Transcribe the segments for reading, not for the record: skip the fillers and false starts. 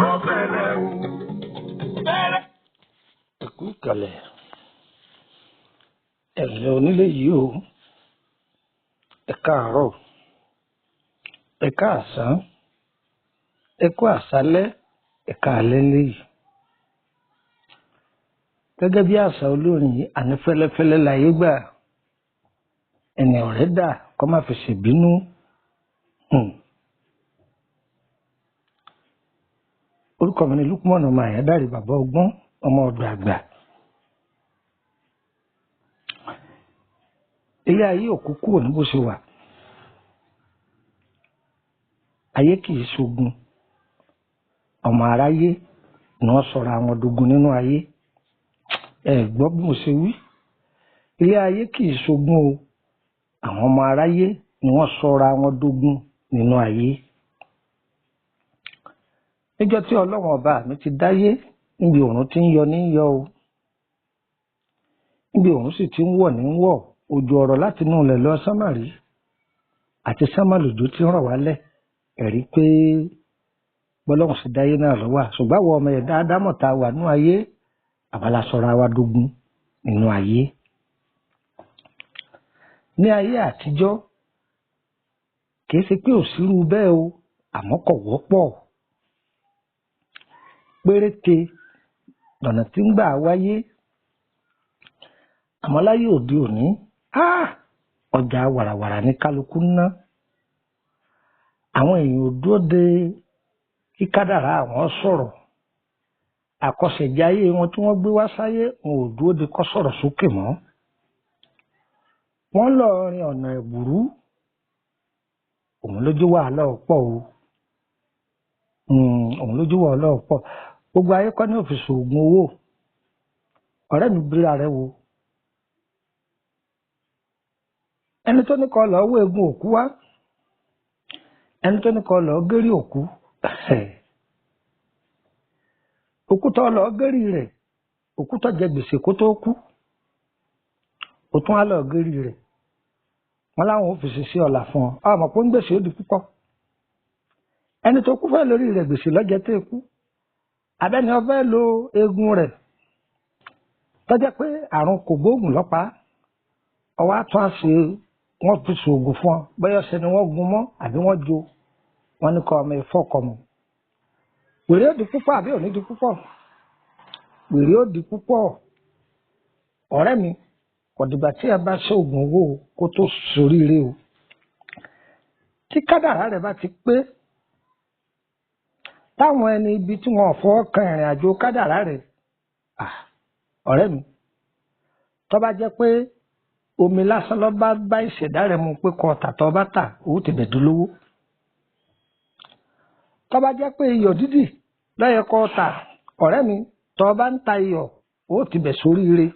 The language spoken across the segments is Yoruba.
ó fẹ́lẹ́ o. Ẹ kú ìkàlẹ̀ ẹ̀yin onílé yìí o, ẹ káàárọ̀, ẹ káàsán, ẹ kú àṣálẹ́, ẹ káalẹ́ léyìí. Gẹ́gẹ́ bí àṣà olórin yìí, àní fẹ́lẹ́fẹ́lẹ́ láyé gbà, ẹni ọ̀rẹ́ dà kó má fi ṣèbínú. Orúkọ mi ni Lukman ọmọ Àyádáre bàbá ọgbọ́n ọmọ ọ̀dọ̀ àgbà. Ilé ayé òkú kúrò ní bó ṣe wà. Ayé kì í ṣogun. Ọmọ aráyé ni wọ́n sọra àwọn dogun nínú ayé. Ẹ gbọ́ bí mo ṣe wí. Ilé ayé kì í ṣogun o. Àwọn ọmọ aráyé ni wọ́n sọra àwọn dogun nínú ayé. Níjọ́ tí Ọlọ́run ọba mi ti dáyé, níbi òòrùn ti ń yọ ní yọ o. Níbi òòrùn sì ti ń wọ̀ ní wọ̀. Òjò ọ̀rọ̀ láti inú ilẹ̀ lọ sánmà rí. Àti sánmà lòjò ti ń rọ̀ wálẹ̀. Ẹ̀rí pé bọ́lọ́run sì dáyé náà ló wà. Ṣùgbọ́n àwọn ọmọ ẹ̀dá Ádámọ̀ tá a wà nínú ayé, àwa la sọra wa dogun nínú ayé. Ní ayé àtijọ́, kìí ṣe pé òsírú bẹ́ẹ̀ o, àmọ́ kò wọ́pọ̀. Péréte lọ́nà tí ń gbà wáyé. Àmọ́ láyé òde òní, ọjà wàràwàrà ní kálukú ń ná. Àwọn èèyàn ò dúró de kí kádàrá àwọn sọ̀rọ̀. Àkọsẹ̀jáyé wọn tí wọ́n gbé wá sáyé, wọn ò dúró de kó sọ̀rọ̀ sókè mọ́. Wọ́n lọ rin ọ̀nà ẹ̀bùrú. Òun lójú wàhálà ọ̀pọ̀ o. Òun lójú wàhálà ọ̀pọ̀. Gbogbo ayé kọ́ ní òfìsì oògùn owó. Ọ̀rẹ́ mi bíra rẹ wo. Ẹni tó ní kó lọ wọ egun òkú wá. Ẹni tó ní kó lọ gérí òkú. Òkú tó lọ gérí rẹ̀. Òkú tó jẹ gbèsè kó tó kú. Ó tún á lọ gérí rẹ̀. Wọ́n láwọn ò fèsì sí ọ̀la fún ọ. Ọmọ pé ń gbèsè ó di púpọ̀. Ẹni tó kú fẹ́ lórí rẹ̀ gbèsè lọ́jẹ́ tó kú. Abẹ́ni ó fẹ́ lo eegun rẹ̀. Tó jẹ́ pé àrùn kògbóògùn lọ́pàá. Ọwọ́ á tún á ṣe wọ́n fi ṣoògùn fún ọ. Bóyá ọṣẹ ni wọ́n gun mọ́ àbí wọ́n jo. Wọ́n ní kọ́ ọmọ ìfọ́kọ̀ mọ̀. Wèrè ó di púpọ̀ àbí ò ní di púpọ̀? Wèrè ó di púpọ̀. Ọ̀rẹ́ mi, kò dìgbà tí ẹ bá ṣoògùn owó kó tó ṣoríire o. Tí kádàrá rẹ̀ bá ti pé, táwọn ẹni ibi tí wọn ò fọwọ́ kan ìrìn àjò kádàrá rẹ̀, ọ̀rẹ́ mi, tó bá jẹ́ pé omi lásán ló bá ìṣẹ̀dá rẹ̀ mu pé kó tà tó bá tà, owó ti bẹ̀ dolówó. Tó bá jẹ́ pé iyọ̀ dídì ló yẹ kó tà, ọ̀rẹ́ mi, tó bá ń ta iyọ̀, owó ti bẹ̀ sóríire.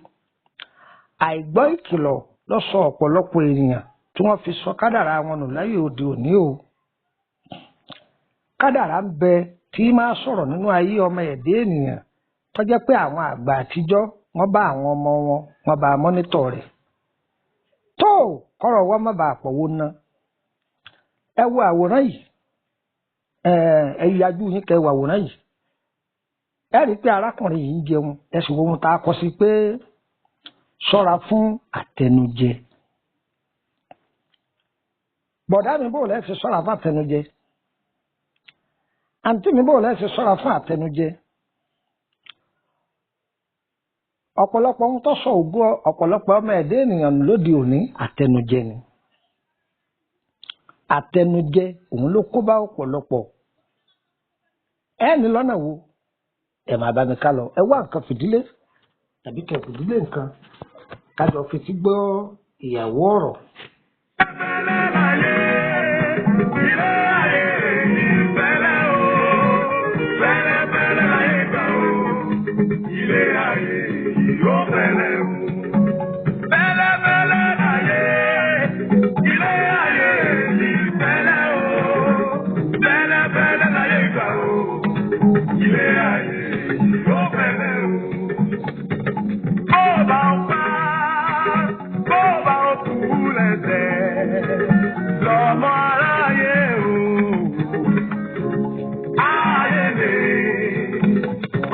Àìgbọ́ ìkìlọ̀ ló sọ ọ̀pọ̀lọpọ̀ ènìyàn tí wọ́n fi sọ kádàrá wọn nù láyé òde òní o. Kádàrá ń bẹ tí máa sọ̀rọ̀ nínú ayé ọmọ ẹ̀dá ènìyàn tó jẹ́ pé àwọn àgbà àtijọ́ wọ́n bá àwọn ọmọ wọn, wọ́n bá mọ́nítọ̀ rẹ̀. Tó kọ́rọ̀ wọ́n má bàa pọ̀wó ná. Ẹ wo àwòrán yìí. Ẹ yájú yín kẹ́ wo àwòrán yìí. Ẹ rí i pé arákùnrin yìí ń jẹun. Ẹ sì wo ohun tá a kọ sí pé ṣọ́ra fún àtẹnujẹ. Bọ̀dá mi bò lẹ́sẹ̀ ṣọ́ra fún àtẹnujẹ. Àǹtí mi bò lẹ́sẹ̀ ṣọ́ra fún àtẹnujẹ. Ọ̀pọ̀lọpọ̀ ohun tó sọ ògbó ọ̀pọ̀lọpọ̀ ọmọ ẹ̀dá ènìyàn lóde òní àtẹnujẹ ni. Àtẹnujẹ òun ló kó bá ọ̀pọ̀lọpọ̀. Ẹ ní lọ́nà wo? Ẹ máa bá mi ká lọ. Ẹ wá nǹkan fìdílé tàbí kẹ fìdílé nǹkan. Kájọ fi ti gbọ́ ìyàwó ọ̀rọ̀.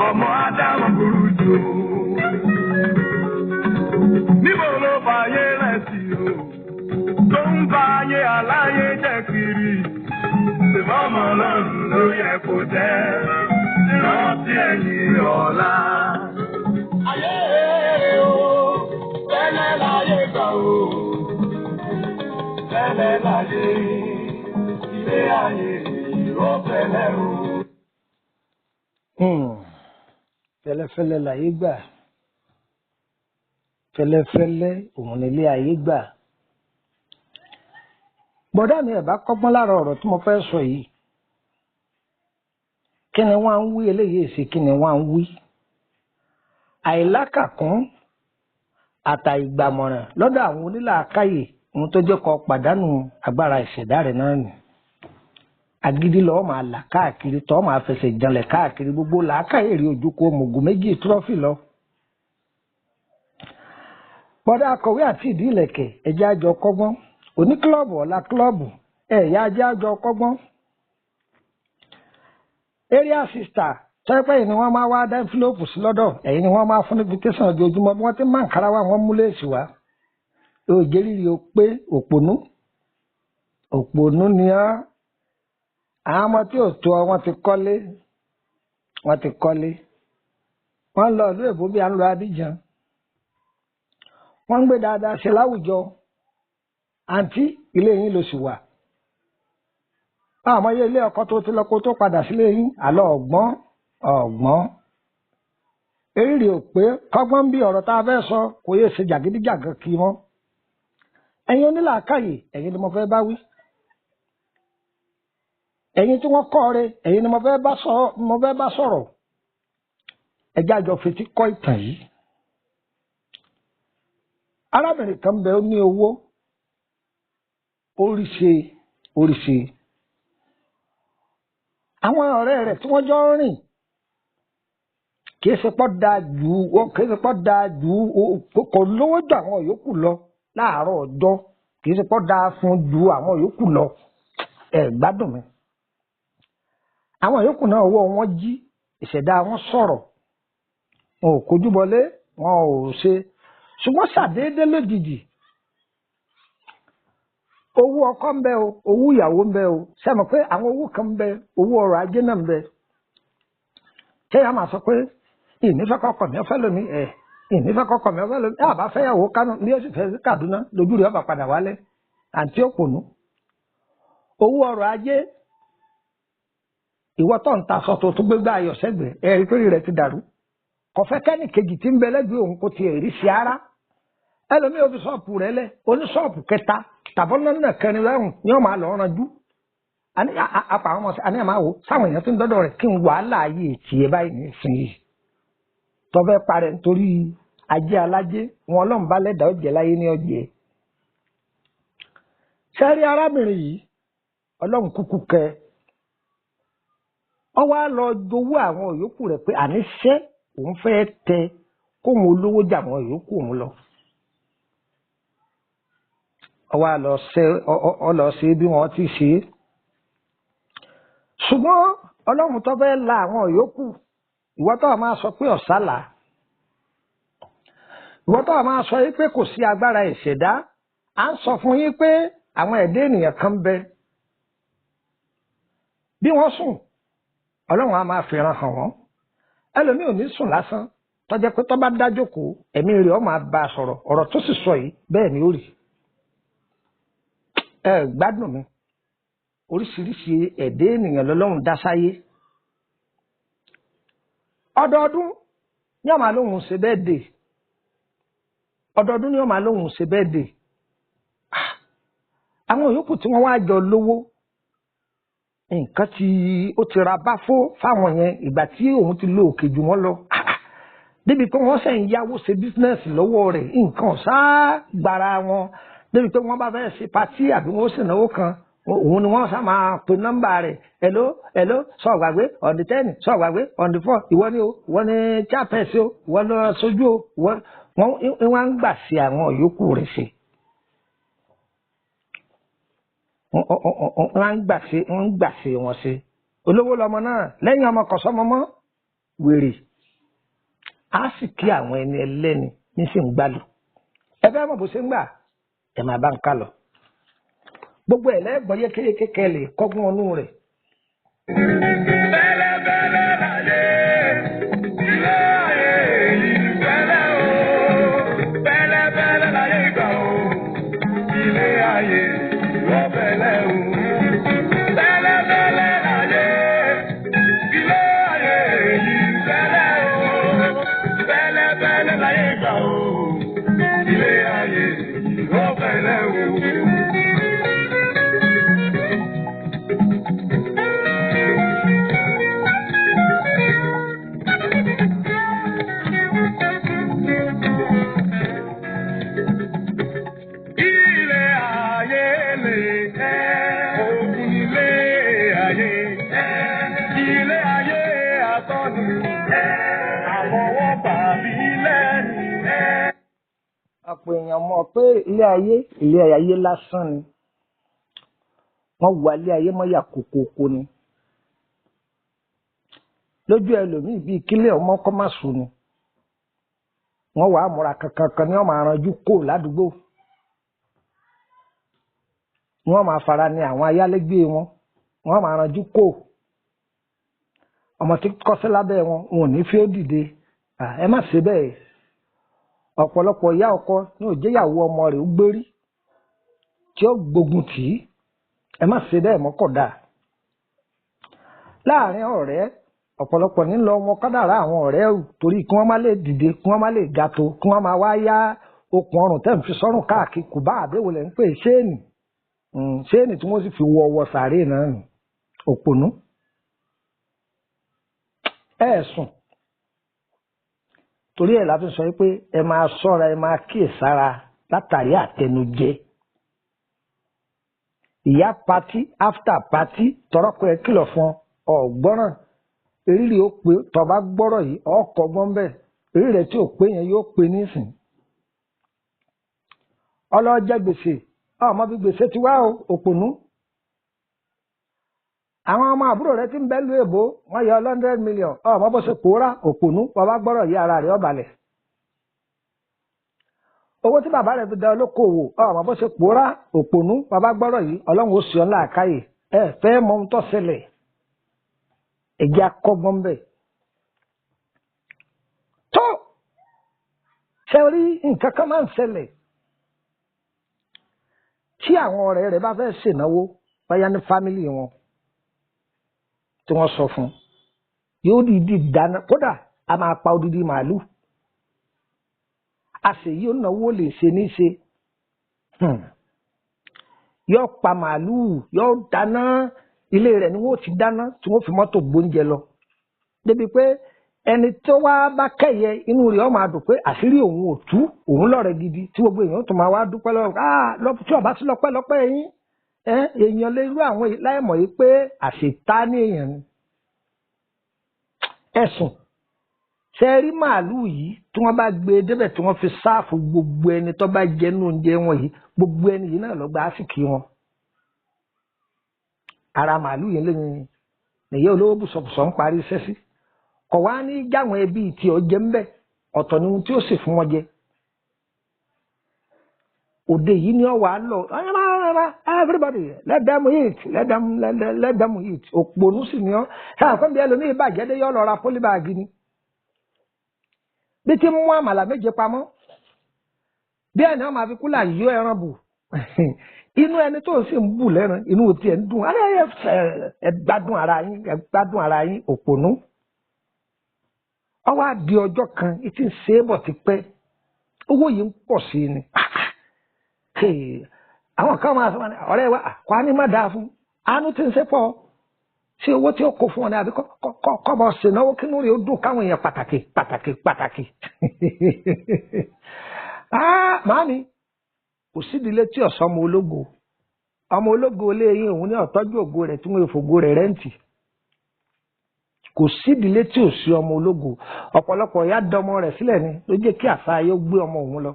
ọmọ Ádámù burú jù. Níbo ló fàyè rẹ̀ sí o? Tó ń bá ayé aláyé jẹ́ kiri. Ìfọ́mọ Ọlọ́run ló yẹ kó jẹ́. Rántí ẹ̀yìn ọ̀la. Ayé o, tẹ́lẹ̀ láyé gbà o. Tẹ́lẹ̀ láyé, ilé ayé ó tẹ́lẹ̀ o. Fẹ́lẹ́fẹ́lẹ́ láyé gbà. Fẹ́lẹ́fẹ́lẹ́ òun nílé ayé gbà. Bọ̀dá mi ẹ̀ bá kọ́gbọ́n lára ọ̀rọ̀ tí mo fẹ́ sọ yìí. Kí ni wọ́n ń wí eléyìí sí kí ni wọ́n ń wí? Àìlákàkún àtàìgbàmọ̀ràn lọ́dọ̀ àwọn onílàákàyè ohun tó jẹ́ kó pàdánù agbára ìṣẹ̀dá rẹ̀ náà nì. Agídí lọ́ọ́ máa là káàkiri tọ́ máa fẹsẹ̀ janlẹ̀ káàkiri gbogbo làákàyè rí ojú kó mògùn méjì tírọ́fì lọ. Bọ́dá akọ̀wé àti ìdí ìlẹ̀kẹ̀ ẹ̀jẹ̀ àjọ kọ́gbọ́n òní kílọ̀bù ọ̀la kílọ̀bù ẹ̀yà ajẹ́ àjọ kọ́gbọ́n. Area sister tẹ́pẹ́ yìí ni wọ́n máa wá dá envelope sí lọ́dọ̀ ẹ̀yìn ni wọ́n máa fún invitation ojoojúmọ́ bí wọ́n ti máa ń kára wá wọ́n mú léèsì wá. Òjè rírì ó pé òpònú ni ọ́. Àwọn ọmọ tí ò tó ọ wọ́n ti kọ́lé wọ́n lọ ìlú èbó bí à ń lọ Abidjan. Wọ́n ń gbé dáadáa ṣe láwùjọ. Àǹtí ilé yín ló sì wà. Àmọ́ yé ilé ọkọ tó ti lọ kó tó padà sílé yín àlọ́ ọ̀gbọ́n. Erírì ò pé kọ́gbọ́n bí ọ̀rọ̀ tá a fẹ́ sọ kò yé ṣe jàgídíjàgan kí wọ́n. Ẹ̀yin onílàákàyè ẹ̀yin ni mo fẹ́ bá wí. Ẹ̀yin tí wọ́n kọ́ re ẹ̀yin ni mo fẹ́ bá sọ̀rọ̀. Ẹjẹ́ àjọ fetí kọ́ ìtàn yìí. Arábìnrin kan bẹ ó ní owó oríṣi. Àwọn ọ̀rẹ́ rẹ̀ tí wọ́n jọ ń rìn kìí ṣe pọ́ dáa jù kò lówó jù àwọn yòókù lọ láàárọ̀ ọjọ́ kìí ṣe pọ́ dáa fún ju àwọn yòókù lọ. Gbádùn mi. Àwọn yòókù náà ọwọ́ wọn jí ìṣẹ̀dá wọn sọ̀rọ̀ wọn ò kojú bọlé wọn ò ṣe ṣùgbọ́n ṣàdédé lójijì owó ọkọ ń bẹ o owó ìyàwó ń bẹ o sẹ́mi pé àwọn owó kan ń bẹ owó ọrọ̀ ajé náà ń bẹ kéèyàn máa sọ pé ìnífẹ́ kọ́kọ́ mi ọ̀fẹ́ lómi ìnífẹ́ kọ́kọ́ mi ọ̀fẹ́ lómi àbá fẹ́yàwó Kánò ní oṣù fẹ́ sí Kaduna lójú rẹ̀ ọba padà wálé àǹtí òpònú owó ọrọ̀ ajé ìwọ tó ń ta aṣọ tó tún gbégbá ayọ̀ sẹ́gbẹ̀ẹ́ ẹ̀rí pé rẹ̀ ti dàrú kọfẹ́ kẹ́nì kejì tí ń bẹ lẹ́gbẹ̀ẹ́ òun kò tiẹ̀ rí sí ara ẹlòmíì ó fi ṣọ́ọ̀pù rẹ̀ lẹ̀ oní ṣọ́ọ̀pù kẹta tàbọ́nà náà kẹrin lẹ́rùn ni wọ́n máa lọ rànjú apá àwọn ọmọ àní àmà wò sáwọn èèyàn tó ń dọ́dọ̀ rẹ̀ kí n wàhálà ayé tiẹ̀ báyìí nísìnyí tọ́fẹ́ parẹ́ nítorí ajé alájé wọn ọlọ́run bá lẹ́dàá ọ̀jẹ̀ láyé ní ọ̀jẹ̀ sẹ́rí arábìnrin yìí ọlọ́run kúkú kẹ ọ wá lọ jowó àwọn yòókù rẹ̀ pé àníṣe òun fẹ́ tẹ kóun olówó jà àwọn yòókù òun lọ. Ọwọ́ lọ ṣe bí wọ́n ti ṣe é. Ṣùgbọ́n ọlọ́run tó fẹ́ la àwọn yòókù ìwọ tó máa sọ pé ọ̀sálà ìwọ tó máa sọ yí pé kò sí agbára ìṣẹ̀dá à ń sọ fún yín pé àwọn ẹ̀dá ènìyàn kan bẹ bí wọ́n sùn ọlọ́run á máa fìran hàn wọ́n ẹlòmíì ò ní sùn lásán tó jẹ́ pé tó bá dá jókòó ẹ̀mí rẹ̀ ó máa bá a sọ̀rọ̀ ọ̀rọ̀ tó sì sọ yìí bẹ́ẹ̀ ni ó rí gbádùn mi oríṣiríṣi ẹ̀dá ènìyàn lọ́lọ́run dá sáyé ọdọọdún ní ọmọ alóhùn ṣe bẹ́ẹ̀ dé ọdọọdún ní ọmọ alóhùn ṣe bẹ́ẹ̀ dé àwọn yòókù tí wọ́n wá jọ lówó nǹkan tí ó ti ra bá fáwọn yẹn ìgbà tí òun ti lo òkè jù wọ́n lọ débi pé wọ́n sẹ́yìn yáwó ṣe bísínẹ́sì lọ́wọ́ rẹ̀ nǹkan ṣáá gbára wọn débi pé wọ́n bá fẹ́ ṣe patí àbí wọ́n sì náwó kan òun ni wọ́n sá máa pe nọ́mbà rẹ̀ hello sọ̀gbàgbé on the 10 sọ̀gbàgbé on the 4 ìwọ ni o ìwọ ni chapẹ́sì o ìwọ lọ sójú o wọ́n ń gbà sí àwọn yòókù rẹ̀ ṣe. wọ́n ń gbà sí wọn ṣe olówó lọmọ náà lẹ́yìn ọmọ kọ̀sọ́mọ mọ́ wèrè á sì kí àwọn ẹni ẹlẹ́ni ní sì ń gbàlù. Ẹ fẹ́ mọ̀ bó ṣe ń gbà ẹ máa bá ń ká lọ. Gbogbo ẹ̀ lẹ́gbọ̀n yékéyéké kẹ́lẹ̀ kọ́gbọ́n ọnú rẹ̀. Bẹ́lẹ́bẹ́lẹ́ láyé, ilé ayé yìí bẹ́lẹ́ o. Bẹ́lẹ́bẹ́lẹ́ láyé gbà o, ilé ayé ló bẹ́lẹ́ o. Bẹ́lẹ́bẹ́lẹ́ láyé, ilé ayé yìí bẹ́lẹ́ o. Bẹ́lẹ́bẹ́lẹ́ láyé gbà o, ilé ayé ló bẹ́lẹ́ o. Ọ̀pọ̀ èèyàn mọ̀ pé ilé ayé lásán ni. Wọ́n wà ilé ayé mọ́yà kòkòkò ni. Lójú ẹlòmíì bíi kílẹ̀ ọmọ kọ́ má sùn ni. Wọ́n wà á múra kankan ní wọ́n máa ranjú kó ládùúgbò. Wọ́n máa fara ní àwọn ayálégbé wọn. Wọ́n máa ranjú kó. Ọmọ tí kọ́sẹ́ lábẹ́ wọn ò ní fi ó dìde. Ẹ má ṣe bẹ́ẹ̀. Ọ̀pọ̀lọpọ̀ ìyá ọkọ ní òjéyàwó ọmọ rẹ̀ ó gbérí tí ó gbógun tì í. Ẹ má ṣe bẹ́ẹ̀ mọ́kọ̀dá. Láàárín ọ̀rẹ́ ọ̀pọ̀lọpọ̀ ní lọ wọn kádàrá àwọn ọ̀rẹ́ torí kí wọ́n má lè dìde kí wọ́n má lè ga tó kí wọ́n máa wá yá okùn ọrùn tẹ́ ń fi sọ́rùn káàkiri kò bá àbẹ̀wò lẹ́ ń pè ṣéènì tí wọ́n sì fi wọ ọwọ́ sàárè náà nù òpònú. Ẹ̀sùn torí ẹ̀ la fi sọ pé ẹ máa ṣọ́ra ẹ máa kíyèsára látàrí àtẹnujẹ. Ìyá pati after pati tọrọkọ ẹ kìlọ̀ fún ọgbọ́ràn eriri ó pé tọba gbọ́rọ̀ yìí ọkọ̀ gbọ́n bẹ́ẹ̀ eriri rẹ̀ tí ò pé yẹn yóò pé nísìn. Ọlọ́jẹ́ gbèsè ọmọ bí gbèsè ti wá òpònú. Àwọn ọmọ àbúrò rẹ̀ ti ń bẹ́ lu èbó wọ́n yọ 100 million ọmọ bó ṣe pòórá òpònú bàbá gbọ́rọ̀ yí ara rẹ̀ ọ̀bàlẹ̀. Owó tí bàbá rẹ̀ fi da olókoòwò ọmọ bó ṣe pòórá òpònú bàbá gbọ́rọ̀ yìí ọlọ́run ó sì ọ́ ńlá àkáyè ẹ fẹ́ mọ ohun tó ṣẹlẹ̀ ẹ̀jẹ̀ akọ́gbọ́n bẹ́ẹ̀. Tó ṣe rí nǹkan kan máa ń ṣẹlẹ̀ tí àwọn ọ̀rẹ́ rẹ̀ bá fẹ́ ṣènáwó báyá ní fámìlì wọn tí wọ́n sọ fún yóò dìídì dáná kódà a máa pa odidi màálù a sì yóò náwó lè ṣe ní ṣe yóò pa màálù yóò dáná ilé rẹ̀ ni wọ́n ti dáná tí wọ́n fi mọ́tò gbóúnjẹ lọ débi pé ẹni tó wá bá kẹ́yẹ inú rẹ̀ ó máa dùn pé àṣírí òun ò tú òun lọ́rẹ̀ gidi tí gbogbo èèyàn tó máa wá dúpẹ́ lọ́wọ́ tí ọba sí lọ́pẹ́ yín èèyàn lè rú àwọn láìmọ̀ yìí pé àṣetá ní èèyàn ni. Ẹ̀sùn ṣe rí màálù yìí tí wọ́n bá gbé débẹ̀ tí wọ́n fi sáàfù gbogbo ẹni tó bá jẹ nínú oúnjẹ wọn yìí gbogbo ẹni yìí náà lọ gba àsìkí wọn. Ara màálù yìí lẹ́yìn nìyẹn olówó bùsọ̀bùsọ̀ ń parí iṣẹ́ sí kọ̀ wá ní jáwọn ẹbí tí ọ jẹ ń bẹ̀ ọ̀tọ̀ ni ohun tí ó sì fún wọn jẹ. Òde yìí ni ọ wà á lọ everybody let them eat let them eat òpònú sì ni ọ ṣáà fún mi ẹlòmíì bàjẹ́ dé yọ lọ ra pólíbàgì ni bí ti mú àmàlà méje pamọ́ bí ẹni wọn máa fi kúlà yọ ẹran bù inú ẹni tó sì ń bù lẹ́ran inú ti ẹ̀ ń dùn ẹ gbádùn ara yín òpònú. Ọwọ́ àdì ọjọ́ kan ìtì ń ṣe é bọ̀ ti pẹ́ owó yìí ń pọ̀ sí i ni. Àwọn kan máa sọ wọn ọ̀rẹ́ wa kò á ní má dáa fún àánú tí ń ṣe pọ̀ ṣé owó tí ó kó fún ọ ní àbí kọ́bọ̀ ṣènáwó kínú rẹ̀ ó dùn káwọn èèyàn pàtàkì. Màámi kò sídìílé tí ọ̀sán ọmọ ológo ilé yín òun ní ọ̀tọ́jú ògo rẹ̀ tí wọ́n fògo rẹ̀ rẹ́ǹtì. Kò sídìílé tí ò sí ọmọ ológo ọ̀pọ̀lọpọ̀ ìyá dọmọ rẹ̀ sílẹ̀ ni ló jẹ́ kí àṣà ayé gbé ọmọ òun lọ.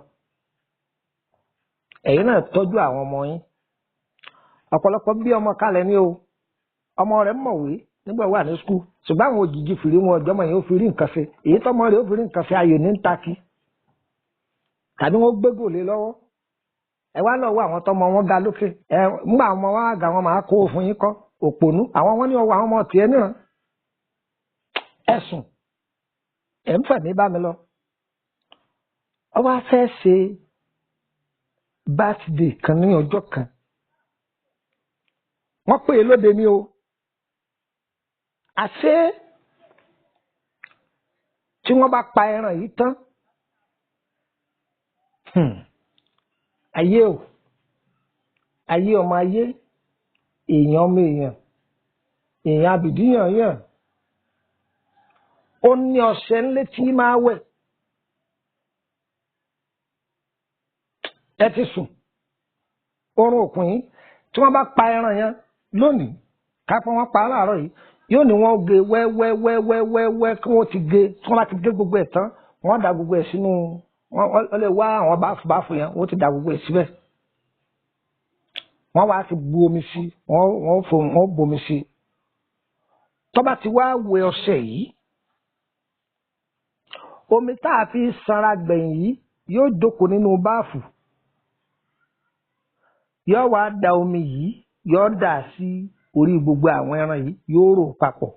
Ẹ̀yin náà tọ́jú àwọn ọmọ yín ọ̀pọ̀lọpọ̀ bí ọmọ kalẹ̀ ní o ọmọ rẹ̀ mọ̀wé nígbà wà ní skul ṣùgbọ́n àwọn òjijì fìrí wọn ọjọ́mọ yẹn ó fi rí nǹkan ṣe èyí tọ́mọ rẹ̀ ó fi rí nǹkan ṣe ayò ní ń takí tàbí wọ́n gbégò lé lọ́wọ́ ẹ wá lọ́wọ́ àwọn tọ́mọ wọn ga lókè ẹ ńgbà ọmọ wọn àgà wọn máa kó òfin yín kọ́ òpònú àwọn wọn ní ọwọ́ àwọn ọmọ tiẹ̀ níran ẹ̀sùn ẹ̀ ń fẹ̀mí bá mi lọ ọ wá fẹ́ ṣe bátidé kan ní ọjọ́ kan wọ́n pè é lóde ní o àṣé tí wọ́n bá pa ẹran yìí tán ayé o ayé ọmọ ayé èèyàn ọmọ èèyàn àbìdíyàn yàn ó ní ọṣẹ ńlẹ tí máa wẹ̀ ẹ ti sùn oorun òkun yìí tí wọ́n bá pa ẹran yẹn lónìí kápẹ́ wọ́n pa á láàárọ̀ yìí yóò ní wọ́n gé wẹ́wẹ́wẹ́wẹ́wẹ́ kí wọ́n ti gé tí wọ́n bá ti gé gbogbo ẹ̀ tán wọ́n da gbogbo ẹ̀ sínú wọ́n lè wá àwọn báfù yẹn wọ́n ti da gbogbo ẹ̀ síbẹ̀ wọ́n wá ti bu omi sí wọ́n bomi sí tó bá ti wá wẹ ọṣẹ yìí omi tá a fi sanra gbẹ̀yìn yìí yóò jókòó nínú báfù yóò wá da omi yìí yóò dà sí orí gbogbo àwọn ẹran yìí yóò rò papọ̀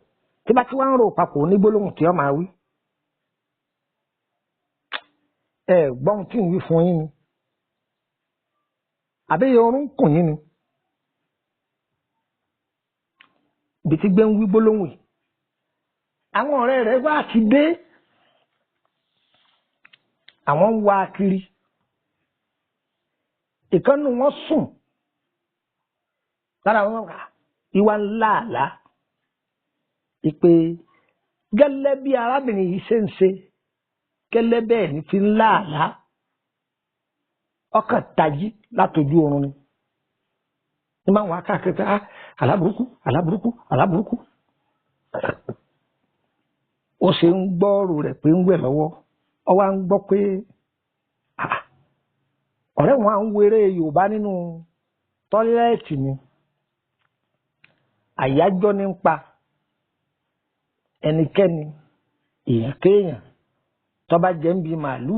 tí bá ti wá ń rò papọ̀ ní gbólóhùn tí ó máa wí ẹ gbọ́n tí ń wí fún yín ni àbí orun kùn yín ni ibi tí gbé ń wí gbólóhùn yìí àwọn ọ̀rẹ́ rẹ̀ wá ti dé àwọn ń wá kiri ìkànnì wọn sùn lára wọn kà ìwà ńlá àlá ìpè gẹ́lẹ́ bí arábìnrin yìí ṣe ń ṣe gẹ́lẹ́ bẹ́ẹ̀ ní fi ńlá àlá ọkàn tají látọjú oorun ni ní máa wọn akáàkiri aláburúkú aláburúkú aláburúkú ó ṣe ń gbọ́ ọ̀rọ̀ rẹ̀ pé ń wẹ̀ lọ́wọ́ ọ wá ń gbọ́ pé ọ̀rẹ́ wọn à ń wéré Yorùbá nínú tọ́lẹ́ẹ̀tì ni àyájọ́ ní ń pa ẹnikẹ́ni èèyàn kéèyàn tó bá jẹ́ ń bi màálù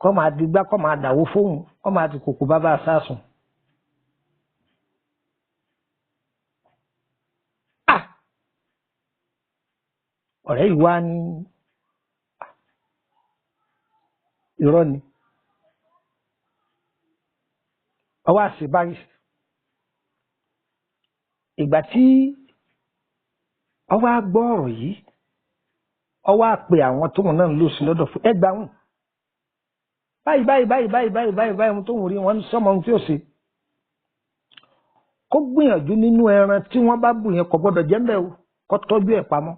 kọ́ máa digbá kọ́ máa dàwó fóun kọ́ máa ti kòkò bàbá sásùn. ọ̀rẹ́ yìí wá ní irọ́ ni ọwọ́ àṣẹ báyìí ìgbà tí ọwọ́ àgbọ́ ọ̀rọ̀ yìí ọwọ́ àpè àwọn tóun náà ń lò sí lọ́dọ̀ fún ẹgbàá wọn báyìí tóun rí wọn sọmọ ohun tí ó ṣe kó gbìyànjú nínú ẹran tí wọ́n bá bù yẹn kò gbọ́dọ̀ jẹ ńbẹ̀ o kó tọ́jú ẹ̀ pamọ́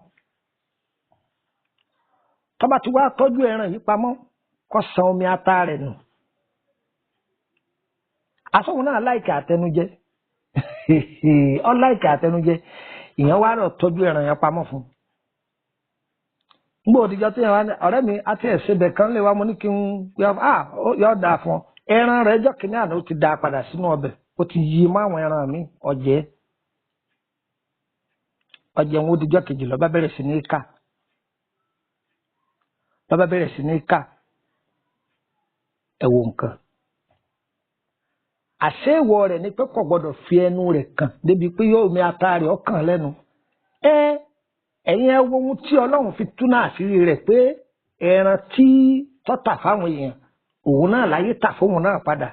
tó bá ti wá tọ́jú ẹran yìí pamọ́ kó san omi ata rẹ̀ nù asọ́hun náà láìka àtẹnujẹ ọ láìka àtẹnujẹ ìyẹn wá rọ̀ tọ́jú ẹran yẹn pamọ́ fún un gbọ́ òdìjọ́ tí yẹn wá ní ọ̀rẹ́ mi àti ẹ̀sẹ̀bẹ̀ kan lè wá mo ní kí n yọ dáa fún ọ ẹran rẹ̀ ẹjọ́ kìíní àná ó ti dáa padà sínú ọbẹ̀ ó ti yí mọ́ àwọn ẹran mi ọ̀jẹ̀ wọn òdìjọ́ kejì lọ́ba bẹ̀rẹ̀ sí ní ká ẹ̀wò nǹkan àṣé ìwọ rẹ̀ ni pé kò gbọ́dọ̀ fi ẹnu rẹ̀ kàn débi pé yóò mi ata rẹ̀ ọkàn lẹ́nu ẹ̀yin ẹ wo ohun tí Ọlọ́run fi túnà àṣírí rẹ̀ pé ẹran tí tọ́tà fáwọn èèyàn òun náà láyé tà fóun náà padà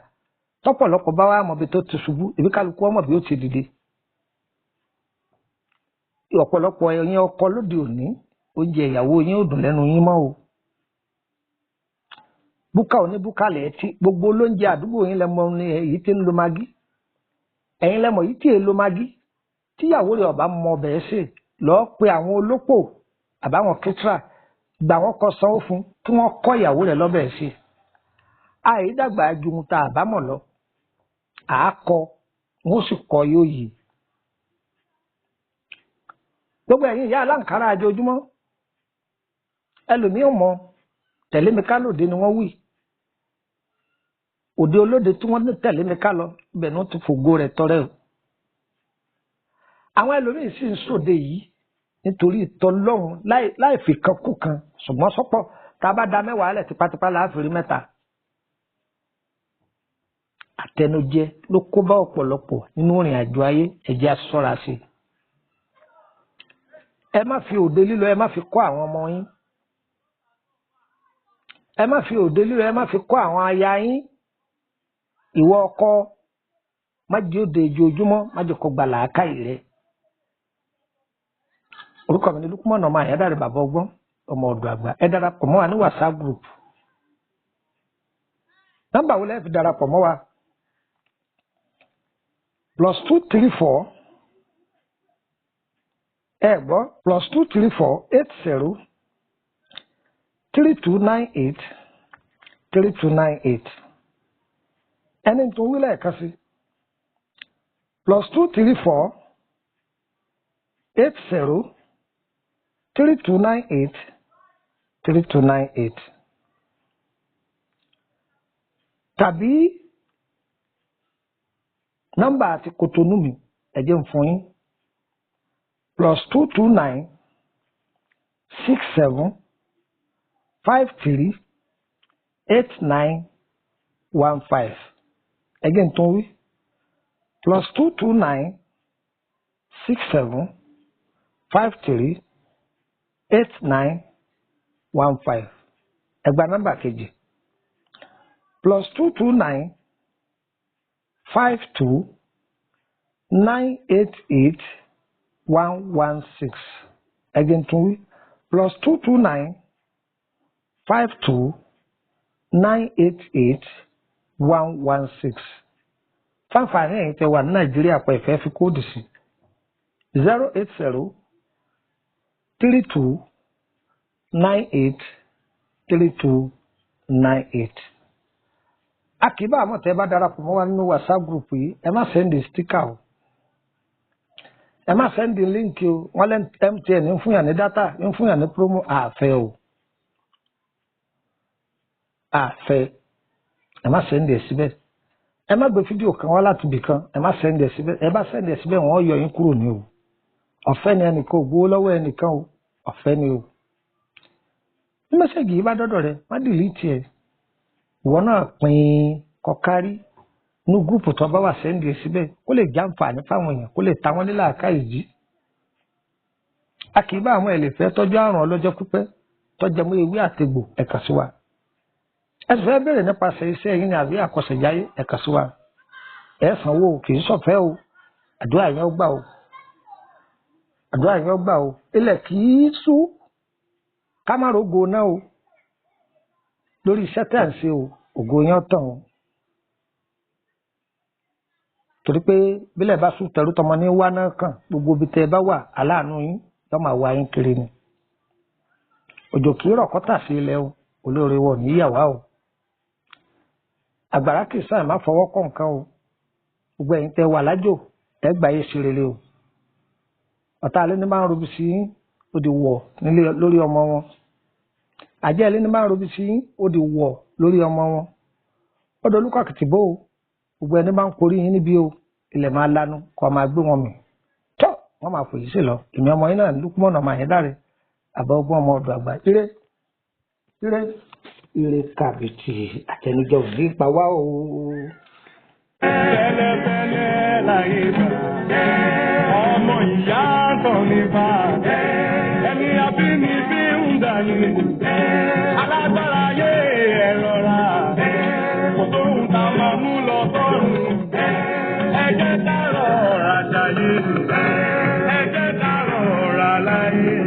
tọ́pọ̀lọpọ̀ bá wà mọ̀bi tó ti ṣubú ibi kálukú ọmọ bí ó ti dìde ọ̀pọ̀lọpọ̀ ẹ̀yin ọkọ lóde òní oúnjẹ ìyàwó yín ò dùn lẹ́nu yín mọ́ o búkà òní búkà lẹ́ẹ̀tì gbogbo olóúnjẹ àdúgbò yín lẹ́mọ ní èyí tí ń lo magi ẹ̀yin lẹ́mọ yìí tí èè lo magi tíyàwó rẹ̀ ọ̀bá mọ ọbẹ̀ ṣe lọ́ọ́ pe àwọn olópò àbáwọn kẹtìrà gbà wọ́n kọ sanwó fún kí wọ́n kọ́ ìyàwó rẹ̀ lọ́bẹ̀ ṣe àìdàgbà ajumu ta àbámọ̀ lọ àákọ wọ́n sì kọ yóò yí gbogbo ẹ̀yin ìyá aláǹkárá àjọjúmọ́ ẹlòmíì mọ tẹ̀lé mi ká lòdì ni wọ́n wí òde olóde tí wọ́n ní tẹ̀lé mi ká lọ ibẹ̀ ni wọ́n ti fògo rẹ̀ tọrẹ o àwọn ẹlòmíín sì ń sòde yìí nítorí ìtọ́lọ́run láì fi kan kú kan ṣùgbọ́n sọ́pọ̀ tá a bá da mẹ́wàá lẹ̀ tipátipá láàfin rí mẹ́ta. Àtẹnujẹ ló kó bá ọ̀pọ̀lọpọ̀ nínú ìrìn àjò ayé ẹ jẹ́ á ṣọ́ra sí i. Ẹ má fi òde lílọ ẹ má fi kọ́ àwọn ọmọ yín. Ẹ má fi òde lílọ ẹ má fi kọ́ àwọn aya yín. Ìwọ ọkọ má jẹ́ òde ojoojúmọ́ má jẹ́ kó gba làákàyè rẹ. Orúkọ mi ni Lukumọ̀nà ọmọ Àyádáre bàbá ọgbọ́n ọmọ ọ̀dọ̀ àgbà. Ẹ darapọ̀ mọ́ wa ní WhatsApp group. Nọ́mbà wo lẹ fi darapọ̀ mọ́ wa? +234 ẹ gbọ́ +234 80 3298 3298. Ẹni tó wí lẹ́ẹ̀kan sí +234 80 3298 3298. Tàbí nọ́mbà àti Kòtónú mi ẹ jẹ́ n fún yín +229 67 53 8915. Again tó wí +229 67 53 8915. Ẹgbà nọ́mbà kejì +229 52 988 116. Again tó wí +229 52 988 116. Fáfáàní ẹ̀yin tẹ́ wà ní Nàìjíríà pé ìfẹ́ fi kóòdù sí 080 32 98 3298. Àkìbá àmọ́ tẹ́ bá darapọ̀ mọ́ wa nínú WhatsApp group yìí ẹ má sẹ́ndì sticker o. Ẹ má sẹ́ndì líǹkì o. Wọ́n lẹ́ MTN ń fún yàn ní dátà ń fún yàn ní promo àfẹ́ o. Àfẹ́ ẹ má sẹ́ndì ẹ̀ síbẹ̀. Ẹ má gbé fídíò kan wá láti ibì kan ẹ má sẹ́ndì ẹ̀ síbẹ̀. Ẹ bá sẹ́ndì ẹ̀ síbẹ̀ wọ́n yọ yín kúrò ní o. Ọ̀fẹ́ ni ẹnìkan ò gbowó lọ́wọ́ ẹnìkan o. Ọ̀fẹ́ ni o. Bí mẹ́sẹ̀gì yìí bá dọ́dọ̀ rẹ má dìlítì ẹ̀. Ìwọ náà pín kọkárí ní gúrùpù tó bá wà sẹ́ndì ẹ̀ síbẹ̀ kó lè jàǹfààní fáwọn èèyàn kó lè ta wọ́n nílà àkáyè jí. A kì í bá àwọn ẹlẹ́fẹ́ tọ́jú àrùn ọlọ́jọ́ pípẹ́ tọ́jú mọ́ ewé àtegbò ẹ̀ka sí wa. Ẹ sì fẹ́ bẹ̀rẹ̀ nípasẹ̀ iṣẹ́ yín ní àbí àkọsẹ̀jáyé ẹ̀ka sí wa. Ẹ sanwó kì í ṣọ̀fẹ́ o. Àdúrà yẹn ó gbà o. Àdúrà yẹn ó gbà o. Ilẹ̀ kì í sú ká má rogo náà o. Lórí iṣẹ́ tẹ̀ ń ṣe o ògo yẹn tàn o. Torí pé bílẹ̀ bá sùn tẹ̀rù tọmọ ní wá náà kàn gbogbo ibi tẹ́ ẹ bá wà aláàánú yín yóò máa wá yín kiri ni. Òjò kì í rọ̀ kọ́tà sí ilẹ̀ o olóore wọ̀ níyàwó o. Àgbàrá kì í sàn má fọwọ́ kọ̀ nǹkan o. Gbogbo ẹ̀yin tẹ́ wà lájò ẹ gbà yé ṣe rere o. Ọ̀tá alẹ́ ní máa ń robi sí yín ó di wọ̀ nílé lórí ọmọ wọn. Àjẹ́ alẹ́ ní máa ń robi sí yín ó di wọ̀ lórí ọmọ wọn. Ọ̀dọ̀ olúkọ̀ kìtìbó o. Gbogbo ẹni máa ń korí yín níbí o ilẹ̀ máa lanu kó máa gbé wọn mì. Tọ́ wọ́n máa fòyí sí lọ. Èmi ọmọ yín náà Lukumọ̀nà ọmọ Àyádáre àbá ọgbọ́n ọmọ ọ̀dọ̀ àgbà. Ire ire ire kàbìtì Àtẹnujẹ ò ní pa wá o. Bẹ́lẹ́bẹ́lẹ́ láyé bá ọmọ ìyá tán ní bá ẹni abínibí ń dání alágbára yé ẹ rọra kò tóhun tá a máa mú lọ sọ́run ẹ jẹ́ ká rọra jayé ẹ jẹ́ ká rọra láyé.